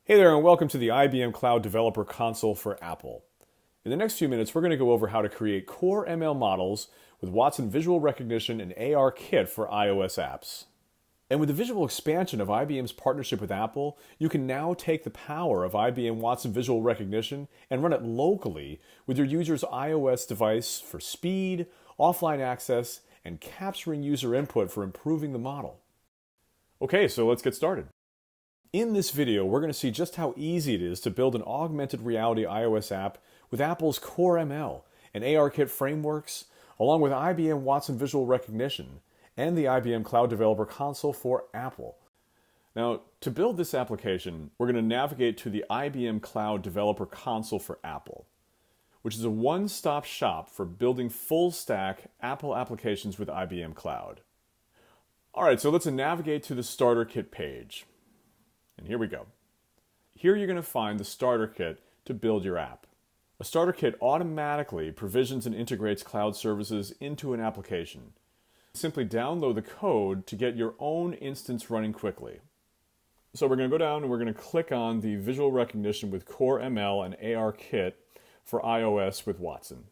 Hey there, and welcome to the IBM Cloud Developer Console for Apple. In the next few minutes, we're going to go over how to create Core ML models with Watson Visual Recognition and ARKit for iOS apps. And with the visual expansion of IBM's partnership with Apple, you can now take the power of IBM Watson Visual Recognition and run it locally with your user's iOS device for speed, offline access, and capturing user input for improving the model. Okay, so let's get started. In this video, we're going to see just how easy it is to build an augmented reality iOS app with Apple's Core ML and ARKit frameworks, along with IBM Watson Visual Recognition and the IBM Cloud Developer Console for Apple. Now, to build this application, we're going to navigate to the IBM Cloud Developer Console for Apple, which is a one-stop shop for building full-stack Apple applications with IBM Cloud. All right, so let's navigate to the Starter Kit page. And here we go. Here you're going to find the starter kit to build your app. A starter kit automatically provisions and integrates cloud services into an application. Simply download the code to get your own instance running quickly. So we're going to go down and we're going to click on the visual recognition with Core ML and ARKit for iOS with Watson.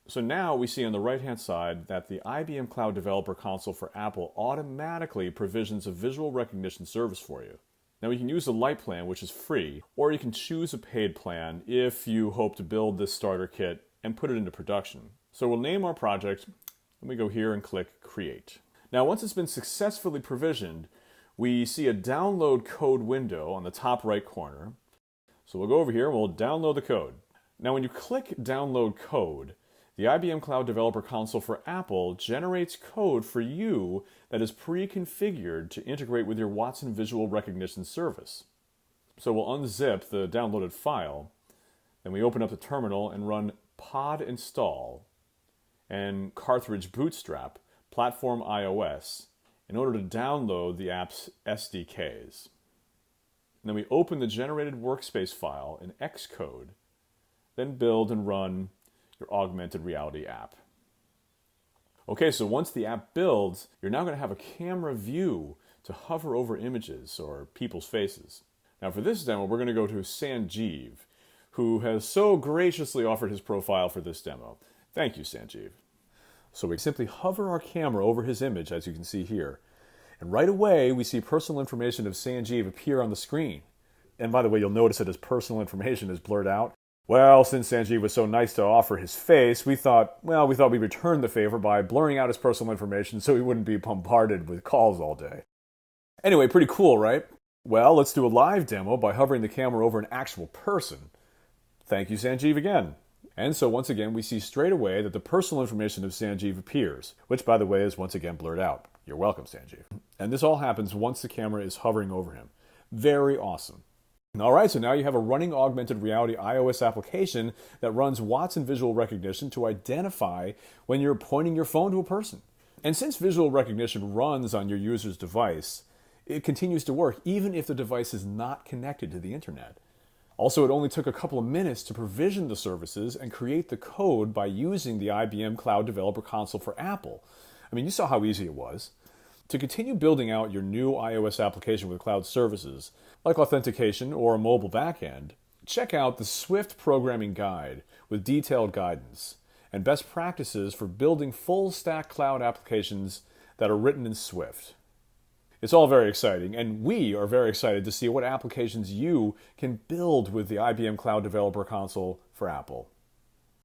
So now we see on the right-hand side that the IBM Cloud Developer Console for Apple automatically provisions a visual recognition service for you. Now you can use the Lite plan, which is free, or you can choose a paid plan if you hope to build this starter kit and put it into production. So we'll name our project, and we go here and click Create. Now once it's been successfully provisioned, we see a download code window on the top right corner. So we'll go over here and we'll download the code. Now when you click Download Code, the IBM Cloud Developer Console for Apple generates code for you that is pre-configured to integrate with your Watson Visual Recognition service. So we'll unzip the downloaded file, then we open up the terminal and run pod install and cartridge bootstrap platform iOS in order to download the app's SDKs. And then we open the generated workspace file in Xcode, then build and run your augmented reality app. Okay, so once the app builds, you're now going to have a camera view to hover over images or people's faces. Now for this demo, we're going to go to Sanjeev, who has so graciously offered his profile for this demo. Thank you, Sanjeev. So we simply hover our camera over his image, as you can see here. And right away, we see personal information of Sanjeev appear on the screen. And by the way, you'll notice that his personal information is blurred out. Well, since Sanjeev was so nice to offer his face, we thought we'd return the favor by blurring out his personal information so he wouldn't be bombarded with calls all day. Anyway, pretty cool, right? Well, let's do a live demo by hovering the camera over an actual person. Thank you, Sanjeev, again. And so once again, we see straight away that the personal information of Sanjeev appears, which, by the way, is once again blurred out. You're welcome, Sanjeev. And this all happens once the camera is hovering over him. Very awesome. All right, so now you have a running augmented reality iOS application that runs Watson Visual Recognition to identify when you're pointing your phone to a person. And since visual recognition runs on your user's device, it continues to work even if the device is not connected to the internet. Also, it only took a couple of minutes to provision the services and create the code by using the IBM Cloud Developer Console for Apple. I mean, you saw how easy it was. To continue building out your new iOS application with cloud services, like authentication or a mobile backend, check out the Swift Programming Guide with detailed guidance and best practices for building full-stack cloud applications that are written in Swift. It's all very exciting, and we are very excited to see what applications you can build with the IBM Cloud Developer Console for Apple.